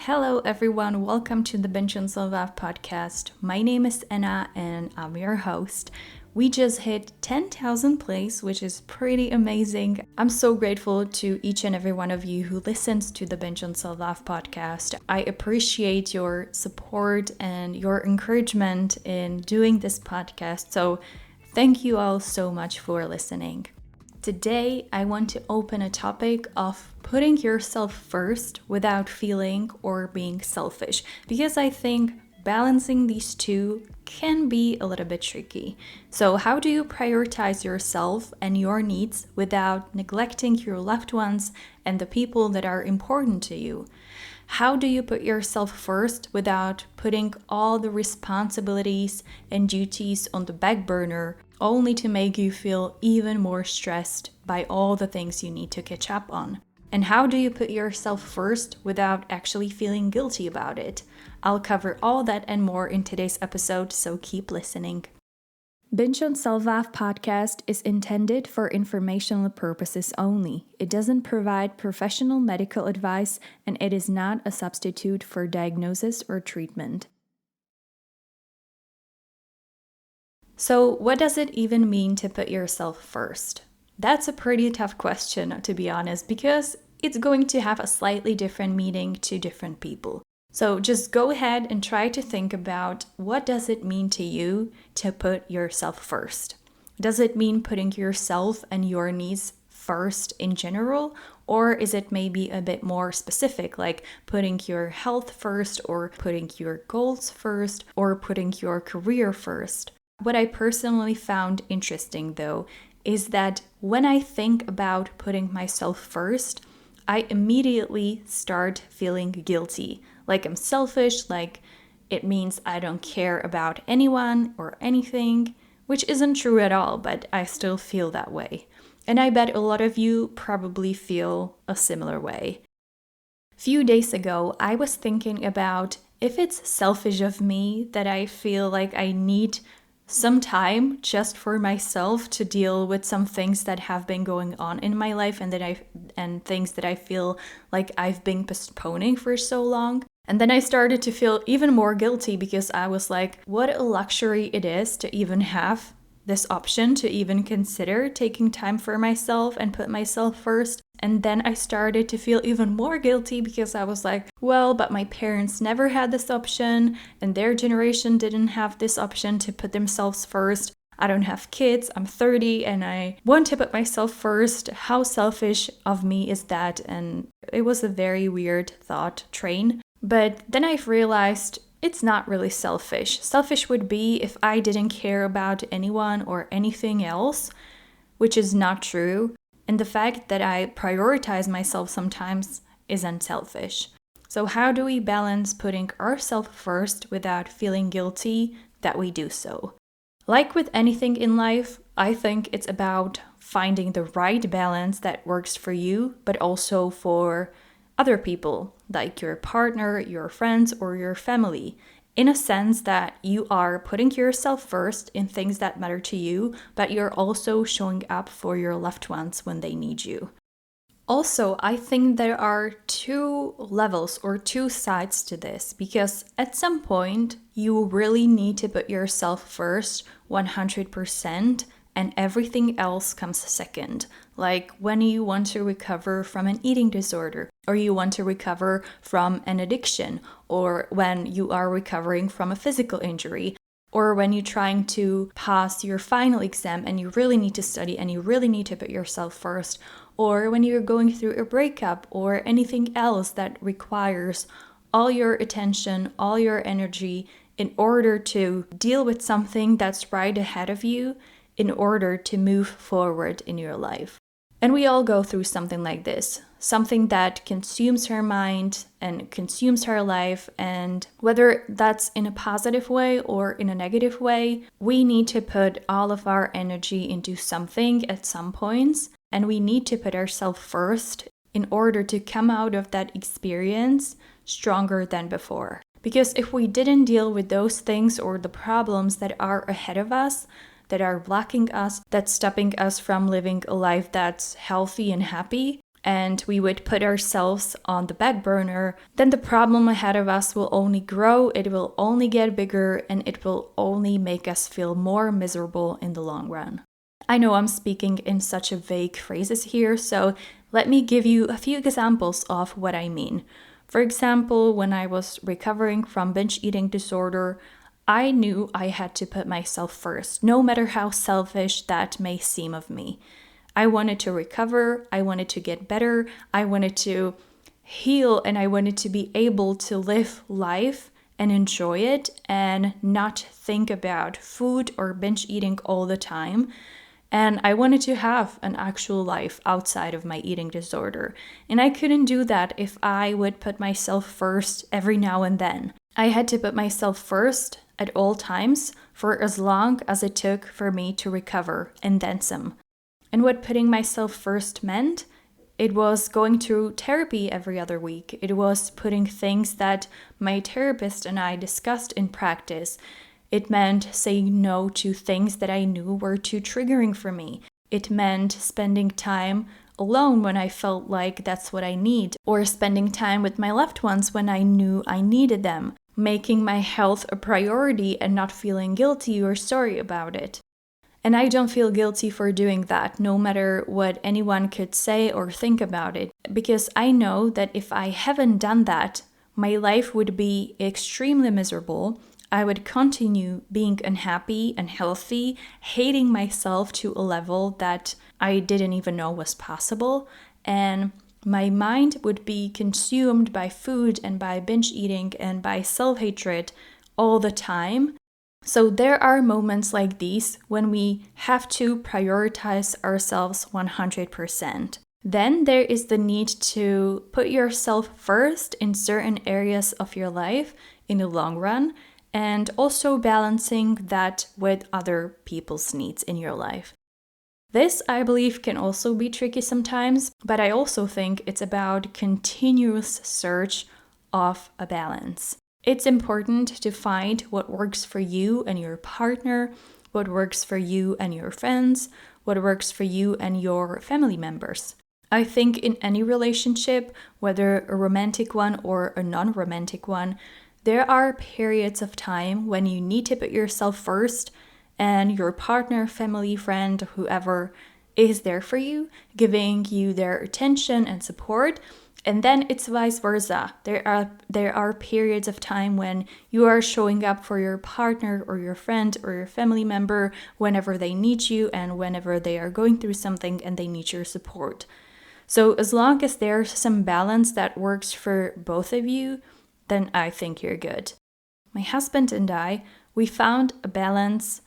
Hello everyone, welcome to the Binge and podcast. My name is Anna and I'm your host. We just hit 10,000 plays, which is pretty amazing. I'm so grateful to each and every one of you who listens to the Binge and podcast. I appreciate your support and your encouragement in doing this podcast. So thank you all so much for listening. Today, I want to open a topic of putting yourself first without feeling or being selfish, because I think balancing these two can be a little bit tricky. So, how do you prioritize yourself and your needs without neglecting your loved ones and the people that are important to you? How do you put yourself first without putting all the responsibilities and duties on the back burner, only to make you feel even more stressed by all the things you need to catch up on? And how do you put yourself first without actually feeling guilty about it? I'll cover all that and more in today's episode, so keep listening. Binge on Self-Love podcast is intended for informational purposes only. It doesn't provide professional medical advice, and it is not a substitute for diagnosis or treatment. So, what does it even mean to put yourself first? That's a pretty tough question, to be honest, because it's going to have a slightly different meaning to different people. So just go ahead and try to think about, what does it mean to you to put yourself first? Does it mean putting yourself and your needs first in general? Or is it maybe a bit more specific, like putting your health first, or putting your goals first, or putting your career first? What I personally found interesting, though, is that when I think about putting myself first, I immediately start feeling guilty. Like I'm selfish, like it means I don't care about anyone or anything, which isn't true at all, but I still feel that way. And I bet a lot of you probably feel a similar way. A few days ago, I was thinking about if it's selfish of me that I feel like I need some time just for myself to deal with some things that have been going on in my life and things that I feel like I've been postponing for so long. And then I started to feel even more guilty because I was like, what a luxury it is to even have this option, to even consider taking time for myself and put myself first. And then I started to feel even more guilty because I was like, well, but my parents never had this option and their generation didn't have this option to put themselves first. I don't have kids, I'm 30 and I want to put myself first. How selfish of me is that? And it was a very weird thought train. But then I've realized it's not really selfish. Selfish would be if I didn't care about anyone or anything else, which is not true. And the fact that I prioritize myself sometimes isn't selfish. So how do we balance putting ourselves first without feeling guilty that we do so? Like with anything in life, I think it's about finding the right balance that works for you, but also for other people, like your partner, your friends, or your family, in a sense that you are putting yourself first in things that matter to you, but you're also showing up for your loved ones when they need you. Also, I think there are two levels or two sides to this, because at some point you really need to put yourself first 100%, and everything else comes second. Like when you want to recover from an eating disorder, or you want to recover from an addiction, or when you are recovering from a physical injury, or when you're trying to pass your final exam and you really need to study and you really need to put yourself first, or when you're going through a breakup or anything else that requires all your attention, all your energy in order to deal with something that's right ahead of you, in order to move forward in your life. And we all go through something like this, something that consumes our mind and consumes our life. And whether that's in a positive way or in a negative way, we need to put all of our energy into something at some points. And we need to put ourselves first in order to come out of that experience stronger than before. Because if we didn't deal with those things or the problems that are ahead of us, that are blocking us, that's stopping us from living a life that's healthy and happy, and we would put ourselves on the back burner, then the problem ahead of us will only grow, it will only get bigger, and it will only make us feel more miserable in the long run. I know I'm speaking in such a vague phrases here, so let me give you a few examples of what I mean. For example, when I was recovering from binge eating disorder, I knew I had to put myself first, no matter how selfish that may seem of me. I wanted to recover, I wanted to get better, I wanted to heal, and I wanted to be able to live life and enjoy it and not think about food or binge eating all the time. And I wanted to have an actual life outside of my eating disorder. And I couldn't do that if I would put myself first every now and then. I had to put myself first at all times for as long as it took for me to recover and then some. And what putting myself first meant, it was going through therapy every other week. It was putting things that my therapist and I discussed in practice. It meant saying no to things that I knew were too triggering for me. It meant spending time alone when I felt like that's what I need, or spending time with my loved ones when I knew I needed them, making my health a priority and not feeling guilty or sorry about it. And I don't feel guilty for doing that, no matter what anyone could say or think about it, because I know that if I haven't done that, my life would be extremely miserable. I would continue being unhappy, unhealthy, hating myself to a level that I didn't even know was possible. And my mind would be consumed by food and by binge eating and by self-hatred all the time. So there are moments like these when we have to prioritize ourselves 100%. Then there is the need to put yourself first in certain areas of your life in the long run, and also balancing that with other people's needs in your life. This, I believe, can also be tricky sometimes, but I also think it's about continuous search of a balance. It's important to find what works for you and your partner, what works for you and your friends, what works for you and your family members. I think in any relationship, whether a romantic one or a non-romantic one, there are periods of time when you need to put yourself first, and your partner, family, friend, whoever is there for you, giving you their attention and support. And then it's vice versa. There are periods of time when you are showing up for your partner or your friend or your family member whenever they need you and whenever they are going through something and they need your support. So as long as there's some balance that works for both of you, then I think you're good. My husband and I, we found a balance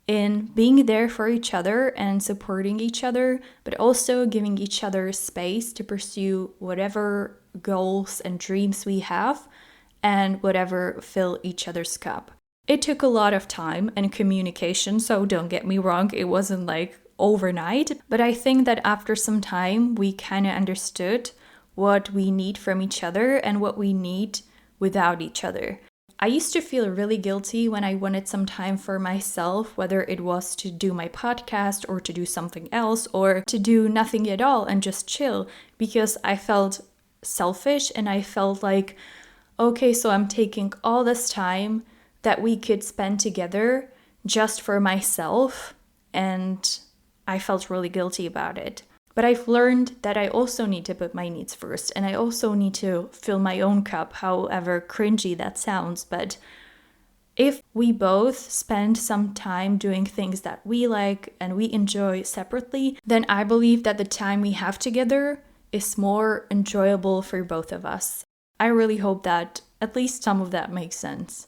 in being there for each other and supporting each other, but also giving each other space to pursue whatever goals and dreams we have and whatever fill each other's cup. It took a lot of time and communication, so don't get me wrong, it wasn't like overnight, but I think that after some time we kind of understood what we need from each other and what we need without each other. I used to feel really guilty when I wanted some time for myself, whether it was to do my podcast or to do something else or to do nothing at all and just chill, because I felt selfish and I felt like, okay, so I'm taking all this time that we could spend together just for myself, and I felt really guilty about it. But I've learned that I also need to put my needs first, and I also need to fill my own cup, however cringy that sounds. But if we both spend some time doing things that we like and we enjoy separately, then I believe that the time we have together is more enjoyable for both of us. I really hope that at least some of that makes sense.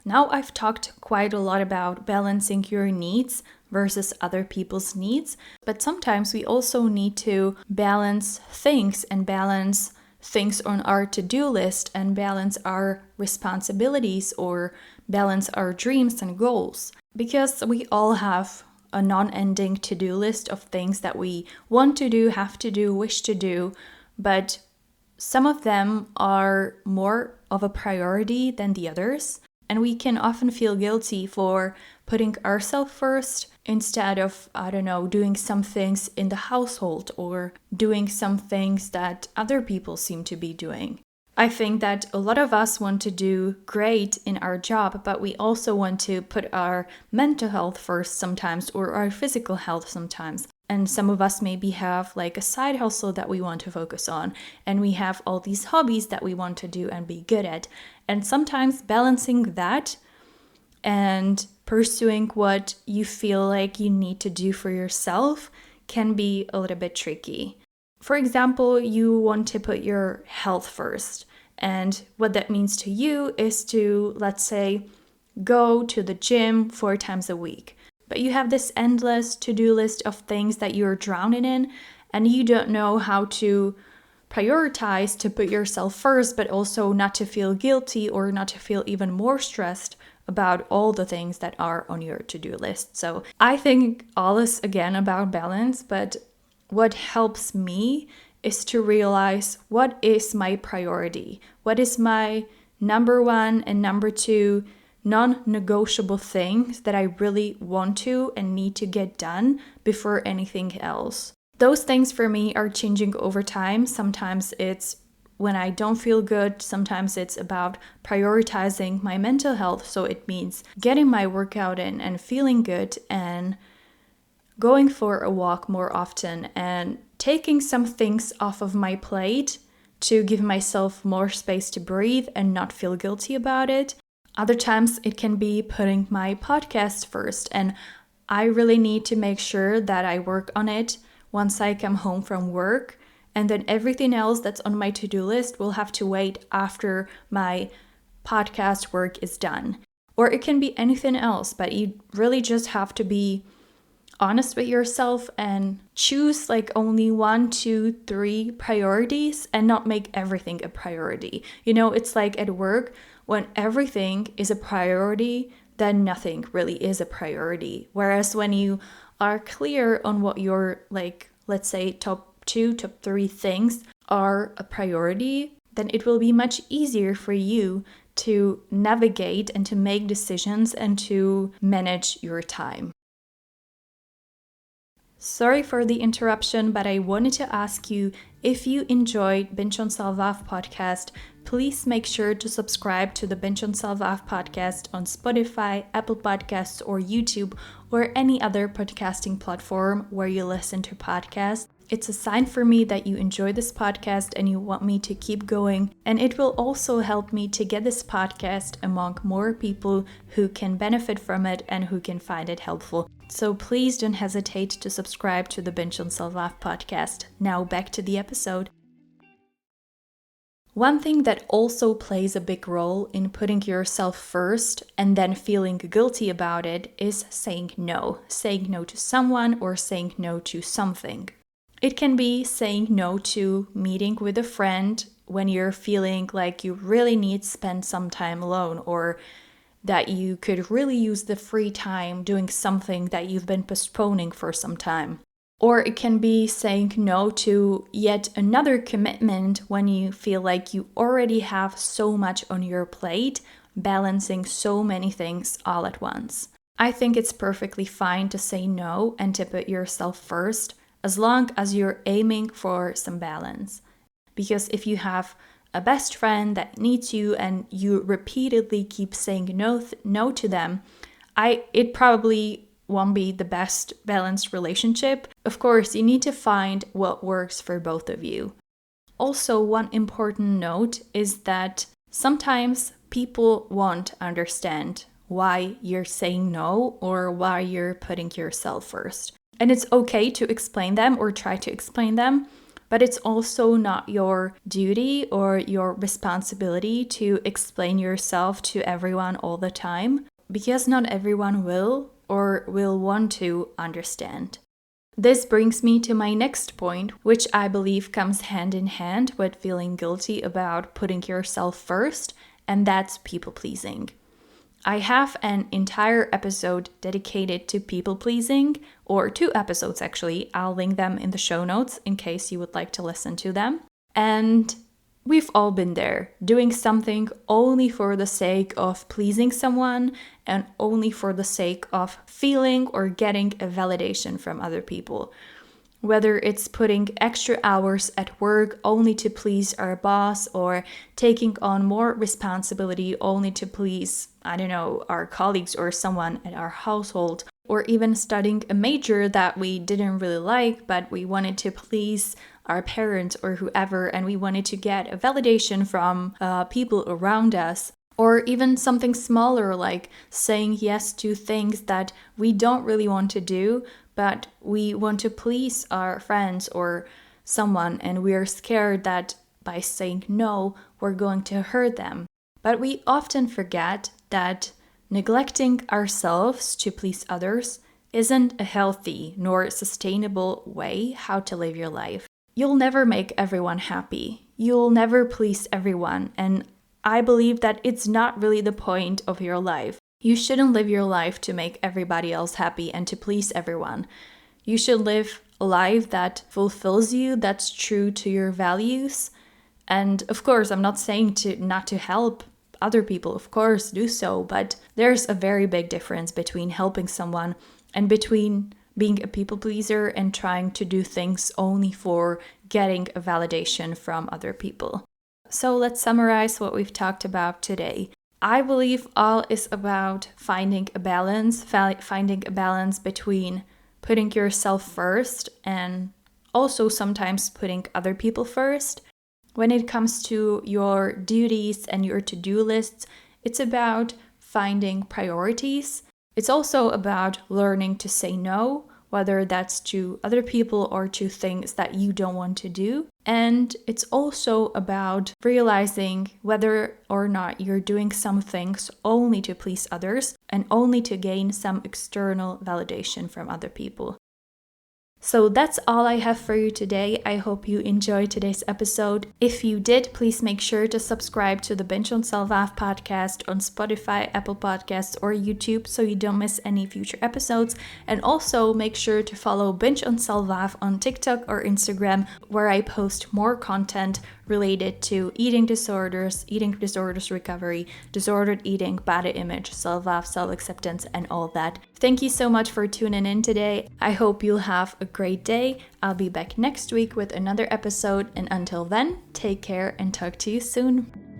Now I've talked quite a lot about balancing your needs versus other people's needs, but sometimes we also need to balance things and balance things on our to-do list and balance our responsibilities or balance our dreams and goals, because we all have a non-ending to-do list of things that we want to do, have to do, wish to do, but some of them are more of a priority than the others. And we can often feel guilty for putting ourselves first instead of, doing some things in the household or doing some things that other people seem to be doing. I think that a lot of us want to do great in our job, but we also want to put our mental health first sometimes, or our physical health sometimes. And some of us maybe have like a side hustle that we want to focus on, and we have all these hobbies that we want to do and be good at. And sometimes balancing that and pursuing what you feel like you need to do for yourself can be a little bit tricky. For example, you want to put your health first. And what that means to you is to, let's say, go to the gym 4 times a week. But you have this endless to-do list of things that you're drowning in, and you don't know how to prioritize to put yourself first, but also not to feel guilty or not to feel even more stressed about all the things that are on your to-do list. So I think all is again about balance, but what helps me is to realize what is my priority, what is my number 1 and number 2 non-negotiable things that I really want to and need to get done before anything else. Those things for me are changing over time. Sometimes it's when I don't feel good. Sometimes it's about prioritizing my mental health. So it means getting my workout in and feeling good and going for a walk more often and taking some things off of my plate to give myself more space to breathe and not feel guilty about it. Other times it can be putting my podcast first, and I really need to make sure that I work on it once I come home from work, and then everything else that's on my to-do list will have to wait after my podcast work is done. Or it can be anything else, but you really just have to be honest with yourself and choose like only 1, 2, 3 priorities and not make everything a priority. It's like at work, when everything is a priority, then nothing really is a priority. Whereas when you are clear on what your, like, let's say top 2, top 3 things are a priority, then it will be much easier for you to navigate and to make decisions and to manage your time. Sorry for the interruption, but I wanted to ask you, if you enjoyed Binge on Self-Love podcast, please make sure to subscribe to the Binge on Self-Love podcast on Spotify, Apple Podcasts, or YouTube, or any other podcasting platform where you listen to podcasts. It's a sign for me that you enjoy this podcast and you want me to keep going. And it will also help me to get this podcast among more people who can benefit from it and who can find it helpful. So please don't hesitate to subscribe to the Binge on Self-Love podcast. Now back to the episode. One thing that also plays a big role in putting yourself first and then feeling guilty about it is saying no to someone or saying no to something. It can be saying no to meeting with a friend when you're feeling like you really need to spend some time alone, or that you could really use the free time doing something that you've been postponing for some time. Or it can be saying no to yet another commitment when you feel like you already have so much on your plate, balancing so many things all at once. I think it's perfectly fine to say no and to put yourself first, as long as you're aiming for some balance. Because if you have a best friend that needs you and you repeatedly keep saying no to them, it probably won't be the best balanced relationship. Of course, you need to find what works for both of you. Also, one important note is that sometimes people won't understand why you're saying no or why you're putting yourself first. And it's okay to explain them or try to explain them, but it's also not your duty or your responsibility to explain yourself to everyone all the time, because not everyone will or will want to understand. This brings me to my next point, which I believe comes hand in hand with feeling guilty about putting yourself first, and that's people-pleasing. I have an entire episode dedicated to people-pleasing, or 2 episodes actually. I'll link them in the show notes in case you would like to listen to them. And We've all been there, doing something only for the sake of pleasing someone and only for the sake of feeling or getting a validation from other people. Whether it's putting extra hours at work only to please our boss or taking on more responsibility only to please, I don't know, our colleagues or someone at our household, or even studying a major that we didn't really like, but we wanted to please our parents or whoever, and we wanted to get a validation from people around us. Or even something smaller like saying yes to things that we don't really want to do, but we want to please our friends or someone, and we are scared that by saying no, we're going to hurt them. But we often forget that neglecting ourselves to please others isn't a healthy nor sustainable way how to live your life. You'll never make everyone happy. You'll never please everyone, and I believe that it's not really the point of your life. You shouldn't live your life to make everybody else happy and to please everyone. You should live a life that fulfills you, that's true to your values. And of course, I'm not saying to not to help other people, of course, do so, but there's a very big difference between helping someone and between being a people pleaser and trying to do things only for getting a validation from other people. So let's summarize what we've talked about today. I believe all is about finding a balance between putting yourself first and also sometimes putting other people first. When it comes to your duties and your to-do lists, it's about finding priorities. It's also about learning to say no, whether that's to other people or to things that you don't want to do. And it's also about realizing whether or not you're doing some things only to please others and only to gain some external validation from other people. So that's all I have for you today. I hope you enjoyed today's episode. If you did, please make sure to subscribe to the Binge on Self-Love podcast on Spotify, Apple Podcasts, or YouTube so you don't miss any future episodes. And also make sure to follow Binge on Self-Love on TikTok or Instagram, where I post more content related to eating disorders recovery, disordered eating, body image, self-love, self-acceptance, and all that. Thank you so much for tuning in today. I hope you'll have a great day. I'll be back next week with another episode, and until then, take care and talk to you soon.